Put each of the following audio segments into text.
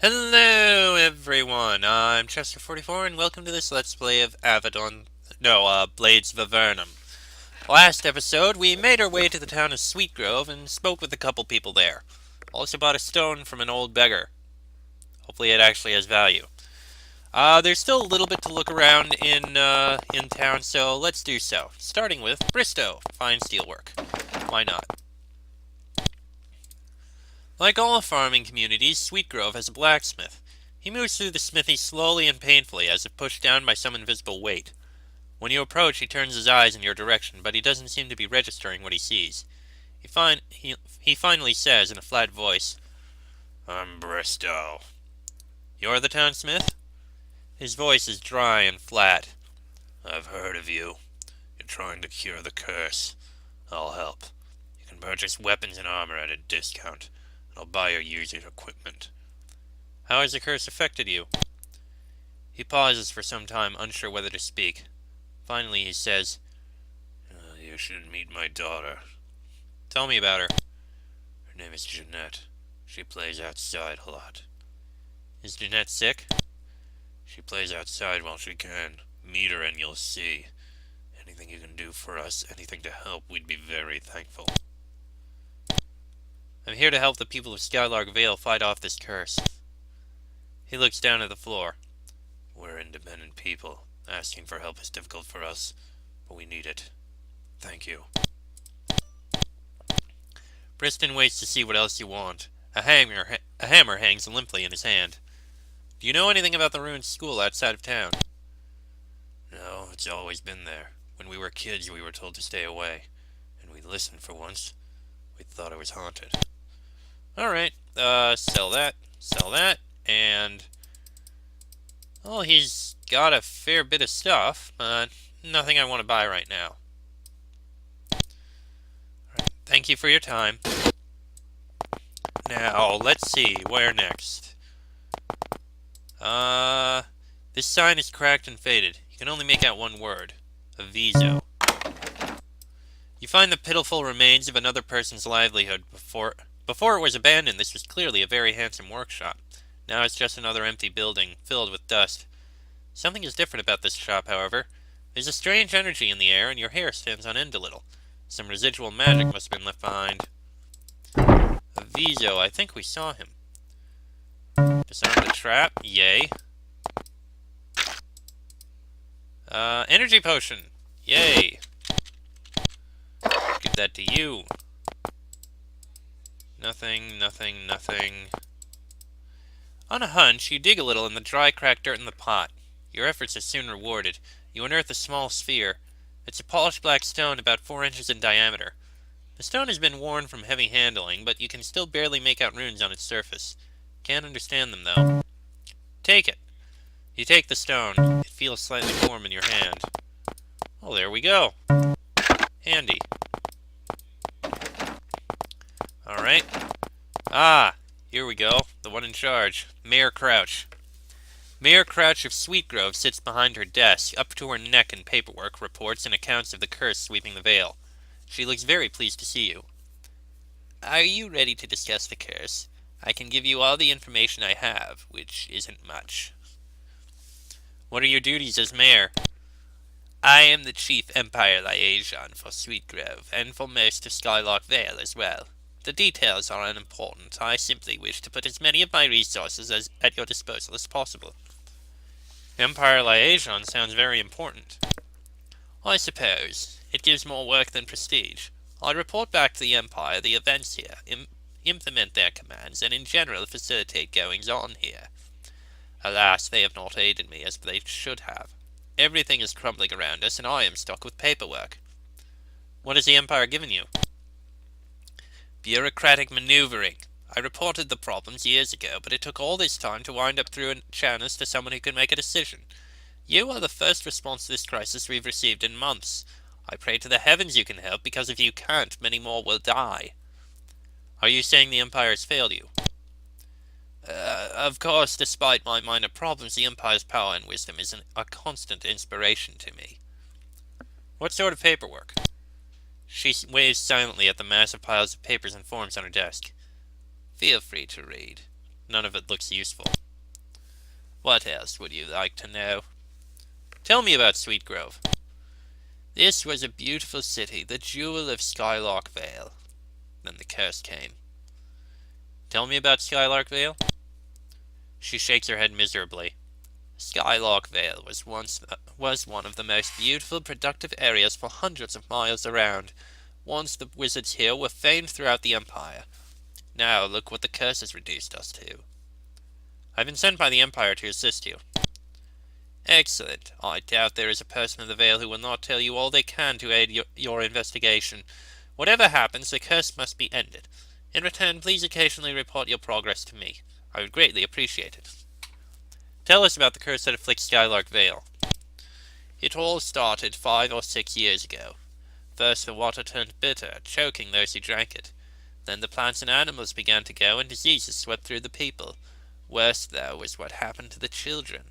Hello everyone, I'm Chester44 and welcome to this Let's Play of Blades of Avernum. Last episode, we made our way to the town of Sweetgrove and spoke with a couple people there. Also bought a stone from an old beggar. Hopefully it actually has value. There's still a little bit to look around in town, so let's do so. Starting with Bristow, fine steelwork. Why not? Like all farming communities, Sweetgrove has a blacksmith. He moves through the smithy slowly and painfully, as if pushed down by some invisible weight. When you approach, he turns his eyes in your direction, but he doesn't seem to be registering what he sees. He finally says in a flat voice, "I'm Bristow." "You're the townsmith?" His voice is dry and flat. "I've heard of you. You're trying to cure the curse. I'll help. You can purchase weapons and armor at a discount. I'll buy your used equipment." "How has the curse affected you?" He pauses for some time, unsure whether to speak. Finally he says, "You should meet my daughter." "Tell me about her." "Her name is Jeanette. She plays outside a lot." "Is Jeanette sick?" "She plays outside while she can. Meet her and you'll see. Anything you can do for us, anything to help, we'd be very thankful." "I'm here to help the people of Skylark Vale fight off this curse." He looks down at the floor. "We're independent people. Asking for help is difficult for us, but we need it. Thank you." Briston waits to see what else you want. A hammer hangs limply in his hand. "Do you know anything about the ruined school outside of town?" "No, it's always been there. When we were kids, we were told to stay away. And we listened for once. We thought it was haunted." "Alright, sell that, and... well, he's got a fair bit of stuff, but nothing I want to buy right now." Alright, thank you for your time. Now, let's see, where next? This sign is cracked and faded. You can only make out one word. Aviso. You find the pitiful remains of another person's livelihood. Before it was abandoned, this was clearly a very handsome workshop. Now it's just another empty building, filled with dust. Something is different about this shop, however. There's a strange energy in the air, and your hair stands on end a little. Some residual magic must have been left behind. Aviso, I think we saw him. Disarm the trap, yay. Energy potion, yay. Give that to you. Nothing. On a hunch, you dig a little in the dry, cracked dirt in the pot. Your efforts are soon rewarded. You unearth a small sphere. It's a polished black stone about 4 inches in diameter. The stone has been worn from heavy handling, but you can still barely make out runes on its surface. Can't understand them, though. Take it. You take the stone. It feels slightly warm in your hand. Oh, there we go. Handy. Alright. Ah, here we go. The one in charge. Mayor Crouch. Mayor Crouch of Sweetgrove sits behind her desk, up to her neck in paperwork, reports, and accounts of the curse sweeping the Vale. She looks very pleased to see you. "Are you ready to discuss the curse? I can give you all the information I have, which isn't much." "What are your duties as mayor?" "I am the chief Empire Liaison for Sweetgrove, and for most of Skylark Vale as well. The details are unimportant. I simply wish to put as many of my resources at your disposal as possible." "Empire Liaison sounds very important." "I suppose. It gives more work than prestige. I report back to the Empire the events here, implement their commands, and in general facilitate goings-on here. Alas, they have not aided me as they should have. Everything is crumbling around us, and I am stuck with paperwork." "What has the Empire given you?" "Bureaucratic maneuvering. I reported the problems years ago, but it took all this time to wind up through channels to someone who can make a decision. You are the first response to this crisis we've received in months. I pray to the heavens you can help, because if you can't, many more will die." "Are you saying the Empire has failed you?" Of course, despite my minor problems, the Empire's power and wisdom is a constant inspiration to me." "What sort of paperwork?" She waves silently at the massive piles of papers and forms on her desk. "Feel free to read. none of it looks useful. What else would you like to know? Tell me about Sweet Grove. This was a beautiful city, the jewel of Skylark Vale. Then the curse came. Tell me about Skylark Vale. She shakes her head miserably. Skylark Vale was one of the most beautiful, productive areas for hundreds of miles around. Once the wizards here were famed throughout the Empire. Now look what the curse has reduced us to. I've been sent by the Empire to assist you. Excellent. I doubt there is a person in the Vale who will not tell you all they can to aid your investigation. Whatever happens, the curse must be ended. In return, please occasionally report your progress to me. I would greatly appreciate it. Tell us about the curse that afflicts Skylark Vale. It all started 5 or 6 years ago. First the water turned bitter, choking those who drank it. Then the plants and animals began to go, and diseases swept through the people. Worse, though, was what happened to the children.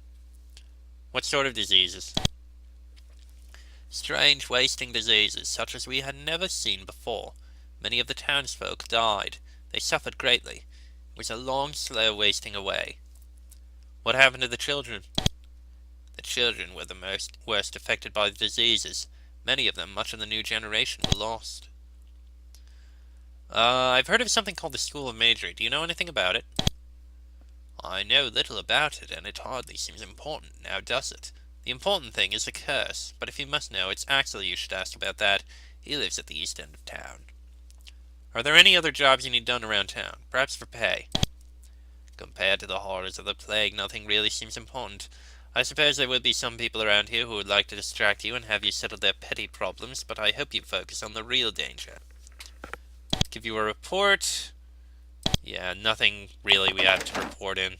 What sort of diseases? Strange wasting diseases, such as we had never seen before. Many of the townsfolk died. They suffered greatly. It was a long, slow wasting away. What happened to the children? The children were the worst affected by the diseases. Many of them, much of the new generation, were lost. I've heard of something called the School of Magery. Do you know anything about it? I know little about it, and it hardly seems important now, does it? The important thing is the curse, but if you must know, it's Axel you should ask about that. He lives at the east end of town. Are there any other jobs you need done around town? Perhaps for pay? Compared to the horrors of the plague, nothing really seems important. I suppose there will be some people around here who would like to distract you and have you settle their petty problems, but I hope you focus on the real danger. Give you a report. Yeah, nothing really we have to report in.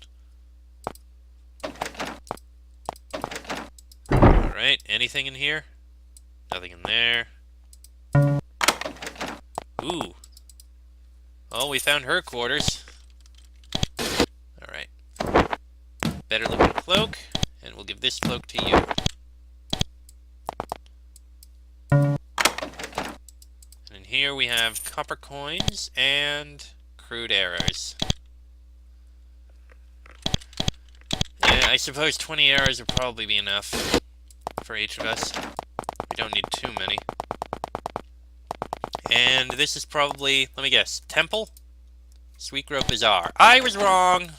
Alright, anything in here? Nothing in there. Ooh. Oh, we found her quarters. Alright. Better looking cloak, and we'll give this cloak to you. And in here we have copper coins and crude arrows. Yeah, I suppose 20 arrows would probably be enough for each of us. We don't need too many. And this is probably, let me guess, Temple? Sweet Grove Bazaar. I was wrong!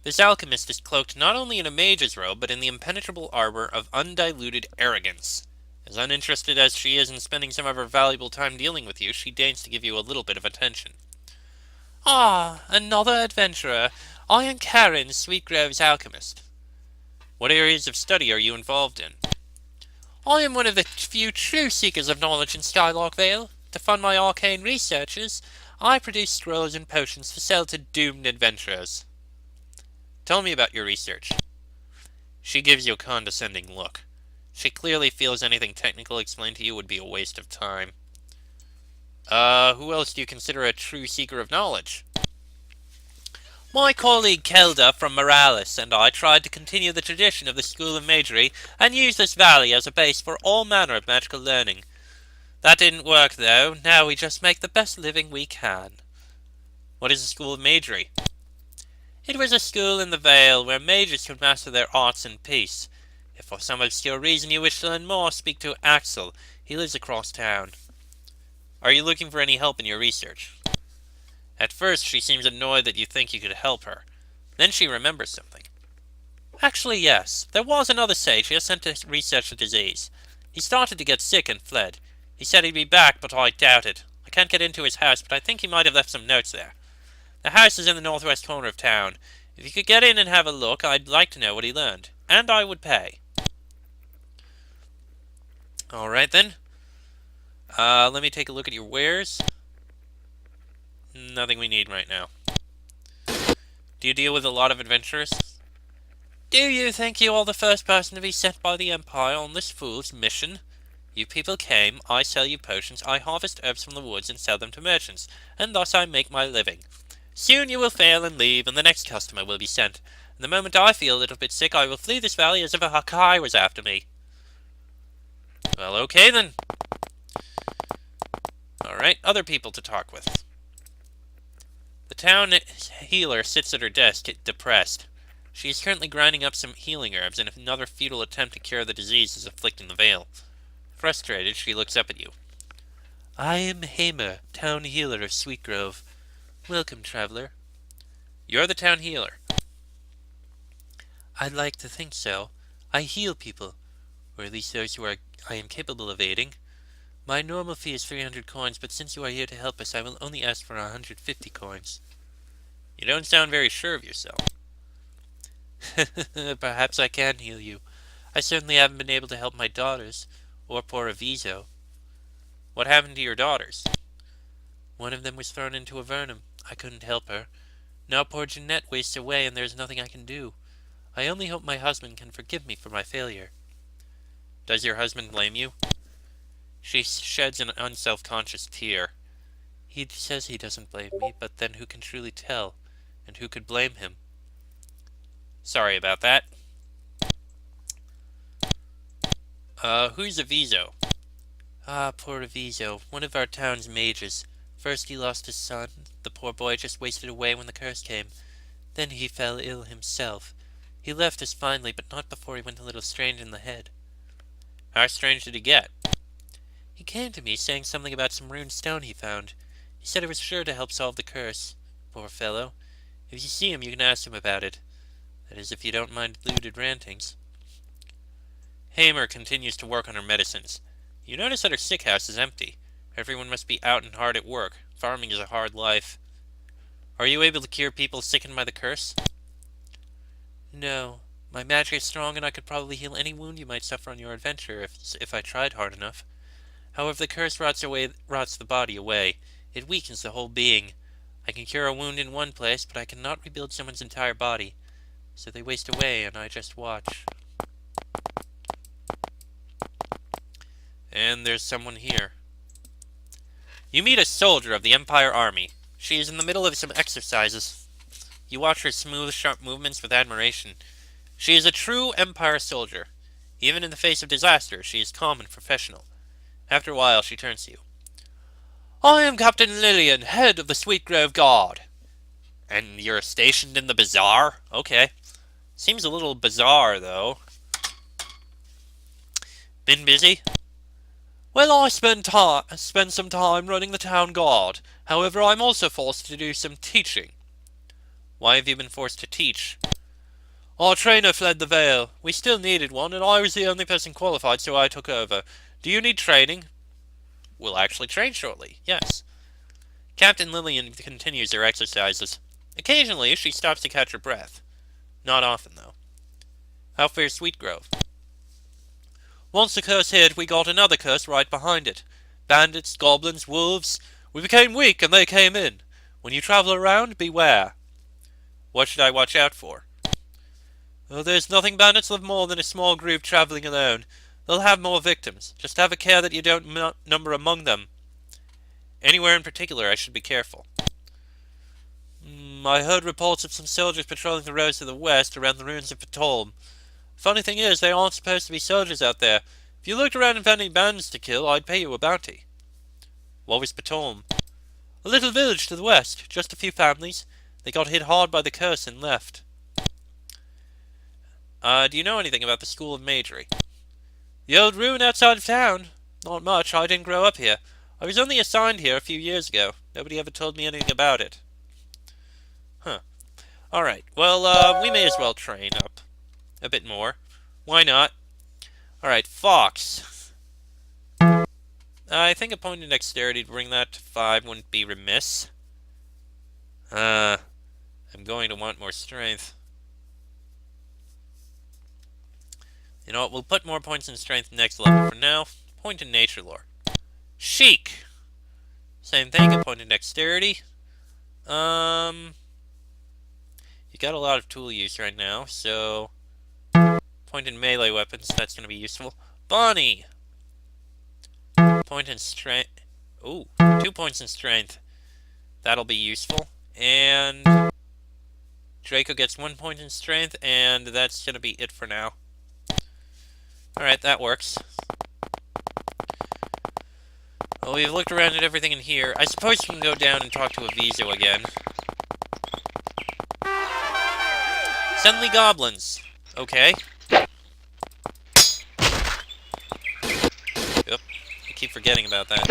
This alchemist is cloaked not only in a mage's robe, but in the impenetrable armor of undiluted arrogance. As uninterested as she is in spending some of her valuable time dealing with you, she deigns to give you a little bit of attention. Ah, another adventurer. I am Karen, Sweet Grove's alchemist. What areas of study are you involved in? I am one of the few true seekers of knowledge in Skylark Vale. To fund my arcane researches, I produce scrolls and potions for sale to doomed adventurers. Tell me about your research. She gives you a condescending look. She clearly feels anything technical explained to you would be a waste of time. Who else do you consider a true seeker of knowledge? My colleague Kelda from Morales and I tried to continue the tradition of the School of Magery and use this valley as a base for all manner of magical learning. That didn't work, though. Now we just make the best living we can. What is the School of Magery? It was a school in the Vale where mages could master their arts in peace. If for some obscure reason you wish to learn more, speak to Axel. He lives across town. Are you looking for any help in your research? At first, she seems annoyed that you think you could help her. Then she remembers something. Actually, yes. There was another sage here sent to research the disease. He started to get sick and fled. He said he'd be back, but I doubt it. I can't get into his house, but I think he might have left some notes there. The house is in the northwest corner of town. If you could get in and have a look, I'd like to know what he learned. And I would pay. Alright then. Let me take a look at your wares. Nothing we need right now. Do you deal with a lot of adventurers? Do you think you are the first person to be sent by the Empire on this fool's mission? You people came, I sell you potions, I harvest herbs from the woods and sell them to merchants, and thus I make my living. Soon you will fail and leave, and the next customer will be sent. And the moment I feel a little bit sick, I will flee this valley as if a Hakai was after me. Well, okay then. Alright, other people to talk with. The town healer sits at her desk, depressed. She is currently grinding up some healing herbs in another futile attempt to cure the diseases afflicting the Vale. Frustrated, she looks up at you. I am Hamer, town healer of Sweetgrove. Welcome, traveler. You're the town healer. I'd like to think so. I heal people, or at least those I am capable of aiding. My normal fee is 300 coins, but since you are here to help us, I will only ask for 150 coins. You don't sound very sure of yourself. Perhaps I can heal you. I certainly haven't been able to help my daughters, or poor Aviso. What happened to your daughters? One of them was thrown into Avernum. I couldn't help her. Now poor Jeanette wastes away, and there's nothing I can do. I only hope my husband can forgive me for my failure. Does your husband blame you? She sheds an unself-conscious tear. He says he doesn't blame me, but then who can truly tell? And who could blame him? Sorry about that. Who's Aviso? Ah, poor Aviso, one of our town's mages. First he lost his son. The poor boy just wasted away when the curse came. Then he fell ill himself. He left us finally, but not before he went a little strange in the head. How strange did he get? He came to me saying something about some rune stone he found. He said it was sure to help solve the curse. Poor fellow. If you see him, you can ask him about it. That is, if you don't mind lewd rantings. Hamer continues to work on her medicines. You notice that her sick house is empty. Everyone must be out and hard at work. Farming is a hard life. Are you able to cure people sickened by the curse? No. My magic is strong, and I could probably heal any wound you might suffer on your adventure if I tried hard enough. However, the curse rots the body away. It weakens the whole being. I can cure a wound in one place, but I cannot rebuild someone's entire body. So they waste away, and I just watch. And there's someone here. You meet a soldier of the Empire Army. She is in the middle of some exercises. You watch her smooth, sharp movements with admiration. She is a true Empire soldier. Even in the face of disaster, she is calm and professional. After a while, she turns to you. I am Captain Lillian, head of the Sweetgrove Guard. And you're stationed in the bazaar? Okay. Seems a little bizarre, though. Been busy? Well, I spend some time running the town guard. However, I'm also forced to do some teaching. Why have you been forced to teach? Our trainer fled the Vale. We still needed one, and I was the only person qualified, so I took over. Do you need training? We'll actually train shortly, yes. Captain Lillian continues her exercises. Occasionally, she stops to catch her breath. Not often, though. How fares Sweetgrove? Once the curse hit, we got another curse right behind it. Bandits, goblins, wolves. We became weak, and they came in. When you travel around, beware. What should I watch out for? Oh, there's nothing bandits love more than a small group traveling alone. They'll have more victims. Just have a care that you don't number among them. Anywhere in particular I should be careful. I heard reports of some soldiers patrolling the roads to the west around the ruins of Patolm. Funny thing is, they aren't supposed to be soldiers out there. If you looked around and found any bandits to kill, I'd pay you a bounty. What was Patolm? A little village to the west, just a few families. They got hit hard by the curse and left. Do you know anything about the School of Magery? The old ruin outside of town. Not much, I didn't grow up here. I was only assigned here a few years ago. Nobody ever told me anything about it. Huh. Alright, well, we may as well train up a bit more. Why not? Alright, Fox. I think a point in dexterity to bring that to 5 wouldn't be remiss. I'm going to want more strength. You know what, we'll put more points in strength next level. For now, point in nature lore. Chic! Same thing, a point in dexterity. You got a lot of tool use right now, so point in melee weapons, that's going to be useful. Bonnie! Point in strength. Ooh, 2 points in strength. That'll be useful. And Draco gets 1 point in strength, and that's going to be it for now. Alright, that works. Well, we've looked around at everything in here. I suppose we can go down and talk to Aviso again. Suddenly goblins. Okay. Yep. I keep forgetting about that.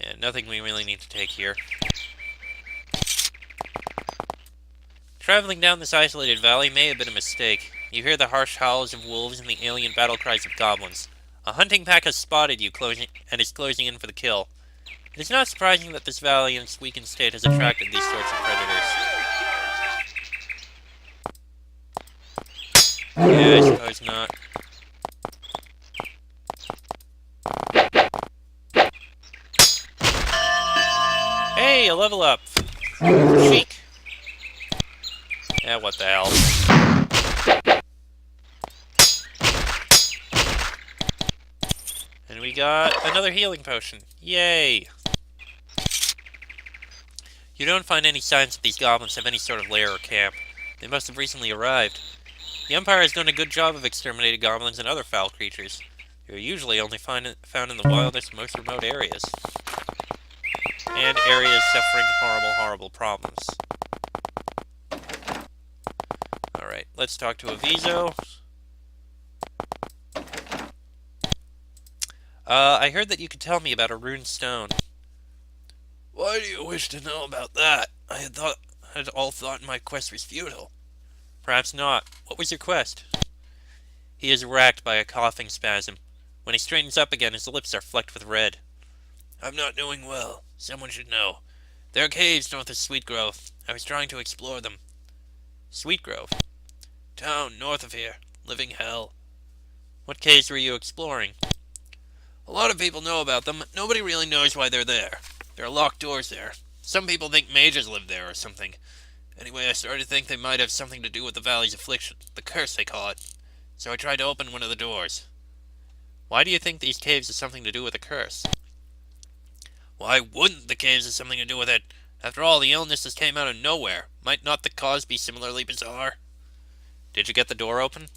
Yeah, nothing we really need to take here. Traveling down this isolated valley may have been a mistake. You hear the harsh howls of wolves and the alien battle cries of goblins. A hunting pack has spotted you and is closing in for the kill. It is not surprising that this valley in its weakened state has attracted these sorts of predators. Yeah, I suppose not. Hey, a level up! Chic! Yeah, what the hell. And we got another healing potion. Yay! You don't find any signs that these goblins have any sort of lair or camp. They must have recently arrived. The Empire has done a good job of exterminating goblins and other foul creatures. They are usually only found in the wildest, most remote areas. And areas suffering horrible, horrible problems. Alright, let's talk to Aviso. I heard that you could tell me about a rune stone. Why do you wish to know about that? I had all thought my quest was futile. Perhaps not. What was your quest? He is racked by a coughing spasm. When he straightens up again, his lips are flecked with red. I'm not doing well. Someone should know. There are caves north of Sweetgrove. I was trying to explore them. Sweetgrove? Town north of here. Living hell. What caves were you exploring? A lot of people know about them, but nobody really knows why they're there. There are locked doors there. Some people think mages live there or something. Anyway, I started to think they might have something to do with the valley's affliction. The curse, they call it. So I tried to open one of the doors. Why do you think these caves have something to do with the curse? Why wouldn't the caves have something to do with it? After all, the illnesses came out of nowhere. Might not the cause be similarly bizarre? Did you get the door open?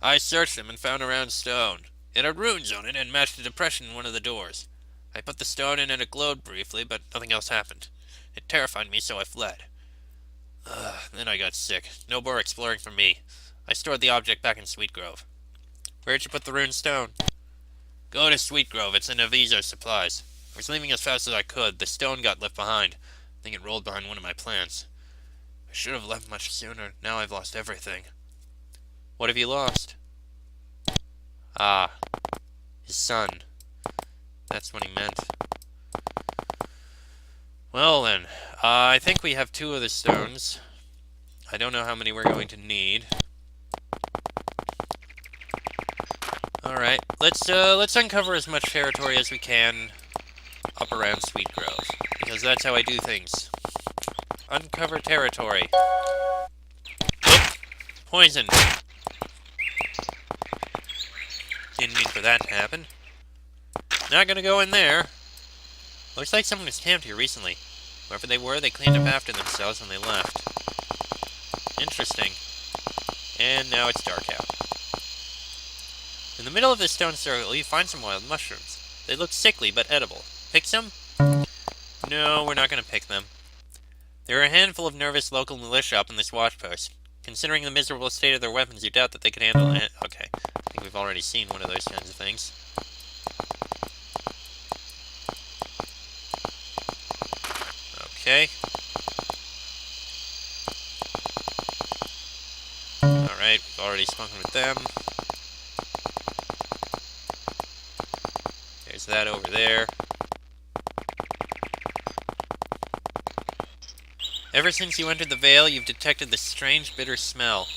I searched them and found a round stone. It had runes on it and matched a depression in one of the doors. I put the stone in and it glowed briefly, but nothing else happened. It terrified me, so I fled. Then I got sick. No more exploring for me. I stored the object back in Sweetgrove. Where'd you put the rune stone? Go to Sweetgrove. It's in Aviso's supplies. I was leaving as fast as I could. The stone got left behind. I think it rolled behind one of my plants. I should have left much sooner. Now I've lost everything. What have you lost? Ah, his son. That's what he meant. Well then, I think we have 2 of the stones. I don't know how many we're going to need. Alright, let's uncover as much territory as we can up around Sweetgrove, because that's how I do things. Uncover territory. Oop, poison. Didn't mean for that to happen. Not gonna go in there. Looks like someone was camped here recently. Whoever they were, they cleaned up after themselves when they left. Interesting. And now it's dark out. In the middle of this stone circle, you find some wild mushrooms. They look sickly, but edible. Pick some? No, we're not gonna pick them. There are a handful of nervous local militia up in this watchpost. Considering the miserable state of their weapons, you doubt that they could handle it. Okay, I think we've already seen one of those kinds of things. Okay. Alright, we've already spoken with them. There's that over there. Ever since you entered the Vale, you've detected this strange, bitter smell.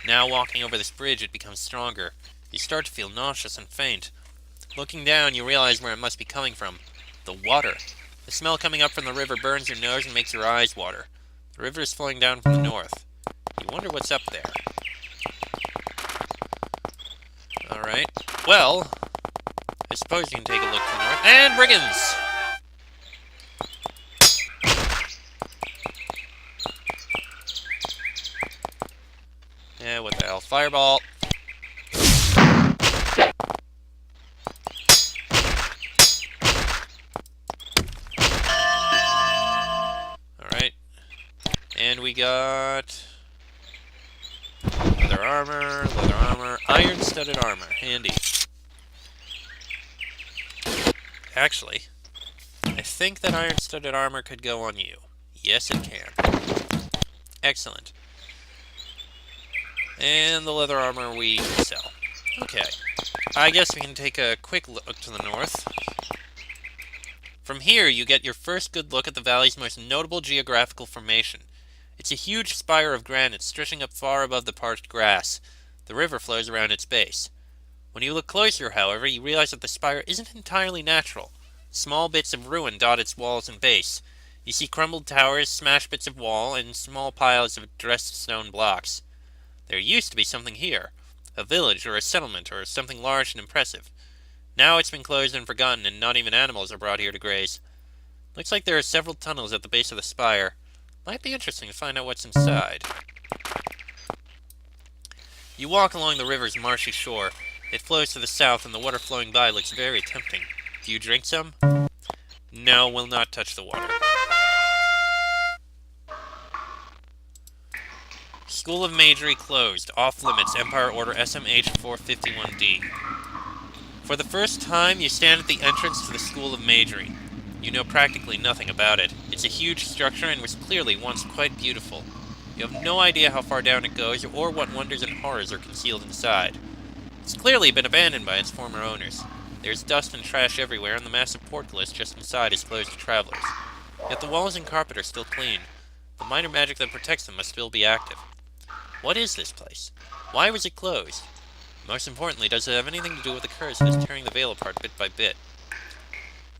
Now, walking over this bridge, it becomes stronger. You start to feel nauseous and faint. Looking down, you realize where it must be coming from. The water. The smell coming up from the river burns your nose and makes your eyes water. The river is flowing down from the north. You wonder what's up there. Alright. Well, I suppose you can take a look to the north. And brigands! Yeah, what the hell? Fireball! got leather armor, iron-studded armor. Handy. Actually, I think that iron-studded armor could go on you. Yes, it can. Excellent. And the leather armor we can sell. Okay. I guess we can take a quick look to the north. From here, you get your first good look at the valley's most notable geographical formation. It's a huge spire of granite stretching up far above the parched grass. The river flows around its base. When you look closer, however, you realize that the spire isn't entirely natural. Small bits of ruin dot its walls and base. You see crumbled towers, smashed bits of wall, and small piles of dressed stone blocks. There used to be something here. A village, or a settlement, or something large and impressive. Now it's been closed and forgotten, and not even animals are brought here to graze. Looks like there are several tunnels at the base of the spire. Might be interesting to find out what's inside. You walk along the river's marshy shore. It flows to the south, and the water flowing by looks very tempting. Do you drink some? No, we'll not touch the water. School of Magery closed. Off limits. Empire Order SMH 451D. For the first time, you stand at the entrance to the School of Magery. You know practically nothing about it. It's a huge structure and was clearly once quite beautiful. You have no idea how far down it goes or what wonders and horrors are concealed inside. It's clearly been abandoned by its former owners. There's dust and trash everywhere, and the massive portcullis just inside is closed to travelers. Yet the walls and carpet are still clean. The minor magic that protects them must still be active. What is this place? Why was it closed? Most importantly, does it have anything to do with the curse that is tearing the veil apart bit by bit?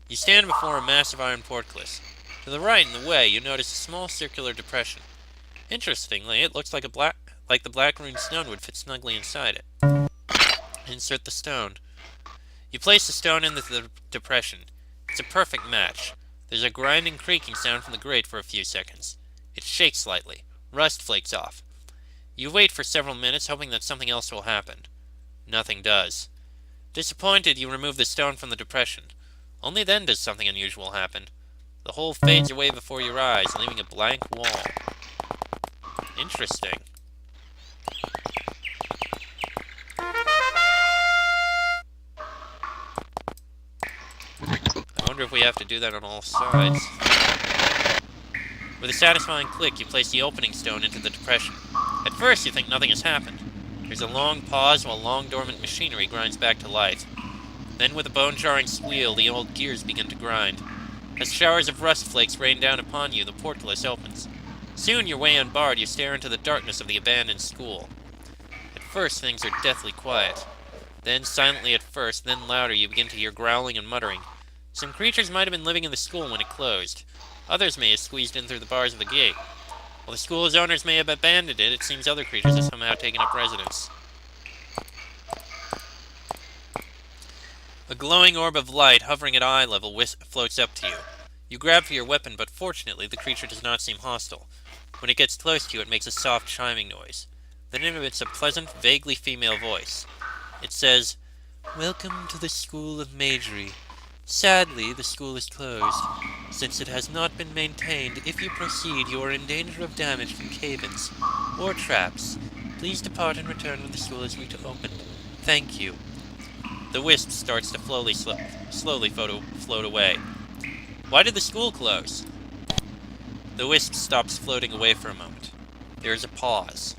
You stand before a massive iron portcullis. To the right, in the way, you notice a small circular depression. Interestingly, it looks like the black rune stone would fit snugly inside it. Insert the stone. You place the stone in the depression. It's a perfect match. There's a grinding, creaking sound from the grate for a few seconds. It shakes slightly. Rust flakes off. You wait for several minutes, hoping that something else will happen. Nothing does. Disappointed, you remove the stone from the depression. Only then does something unusual happen. The hole fades away before your eyes, leaving a blank wall. Interesting. I wonder if we have to do that on all sides. With a satisfying click, you place the opening stone into the depression. At first, you think nothing has happened. There's a long pause while long-dormant machinery grinds back to life. Then, with a bone-jarring squeal, the old gears begin to grind. As showers of rust flakes rain down upon you, the portcullis opens. Soon, your way unbarred, you stare into the darkness of the abandoned school. At first, things are deathly quiet. Then, silently at first, then louder, you begin to hear growling and muttering. Some creatures might have been living in the school when it closed. Others may have squeezed in through the bars of the gate. While the school's owners may have abandoned it, it seems other creatures have somehow taken up residence. A glowing orb of light, hovering at eye level, floats up to you. You grab for your weapon, but fortunately the creature does not seem hostile. When it gets close to you, it makes a soft chiming noise. Then it emits a pleasant, vaguely female voice. It says, "Welcome to the School of Magery. Sadly, the school is closed. Since it has not been maintained, if you proceed, you are in danger of damage from cave-ins or traps. Please depart and return when the school is reopened. Thank you." The wisp starts to slowly float away. Why did the school close? The wisp stops floating away for a moment. There is a pause.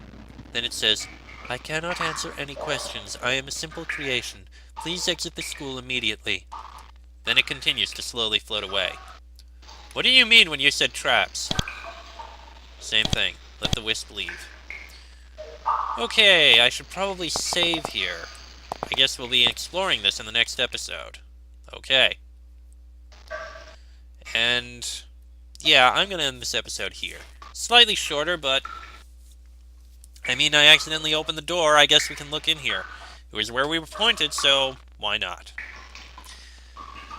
Then it says, "I cannot answer any questions. I am a simple creation. Please exit the school immediately." Then it continues to slowly float away. What do you mean when you said traps? Same thing. Let the wisp leave. Okay, I should probably save here. I guess we'll be exploring this in the next episode. Okay. And yeah, I'm going to end this episode here. Slightly shorter, but I mean, I accidentally opened the door. I guess we can look in here. It was where we were pointed, so why not?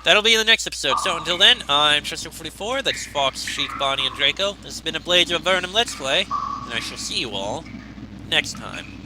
That'll be in the next episode. So until then, I'm Chester44. That's Fox, Sheik, Bonnie, and Draco. This has been a Blades of Avernum Let's Play, and I shall see you all next time.